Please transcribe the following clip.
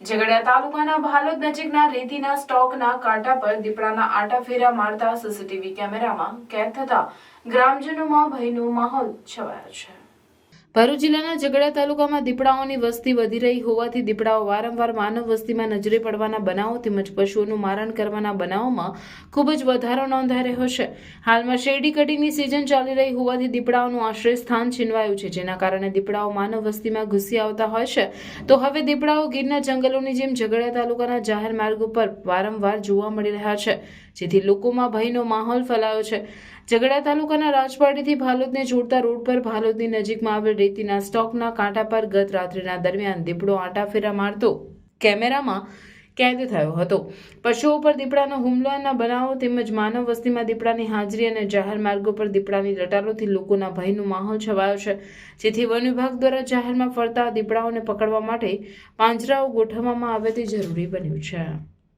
ઝઘડિયા તાલુકાના ભાલોદ નજીકના રેતીના સ્ટોકના કાંટા પર દીપડાના આટાફેરા મારતા સીસીટીવી કેમેરામાં કેદ થતા ગ્રામજનોમાં ભયનો માહોલ છવાયો છે। ભરૂચ જિલ્લાના ઝઘડિયા તાલુકામાં દીપડાઓની વસ્તી વધી રહી હોવાથી દીપડાઓ વારંવાર માનવ વસ્તીમાં નજરે પડવાના બનાવો તેમજ પશુઓનું મારણ કરવાના બનાવોમાં ખૂબ જ વધારો નોંધાઈ રહ્યો છે। હાલમાં શેરડી કટિંગની સિઝન ચાલી રહી હોવાથી દીપડાઓનું આશ્રય સ્થાન છીનવાયું છે, જેના કારણે દીપડાઓ માનવ વસ્તીમાં ઘૂસી આવતા હોય છે। તો હવે દીપડાઓ ગીરના જંગલોની જેમ ઝઘડિયા તાલુકાના જાહેર માર્ગો પર વારંવાર જોવા મળી રહ્યા છે, જેથી લોકોમાં ભયનો માહોલ ફેલાયો છે। ઝઘડિયા તાલુકાના રાજપાટીથી ભાલોદને જોડતા રોડ પર ભાલોદની નજીકમાં આવેલ રેતીના સ્ટોકના કાંટા પર ગત રાત્રિના દરમિયાન દીપડો આંટાફેરા મારતો કેમેરામાં કેદ થયો હતો। પશુઓ પર દીપડાનો હુમલાના બનાવો તેમજ માનવ વસ્તીમાં દીપડાની હાજરી અને જાહેર માર્ગો પર દીપડાની રટાલોથી લોકોના ભયનો માહોલ છવાયો છે, જેથી વન વિભાગ દ્વારા જાહેરમાં ફરતા દીપડાઓને પકડવા માટે પાંજરાઓ ગોઠવવામાં આવે તે જરૂરી બન્યું છે।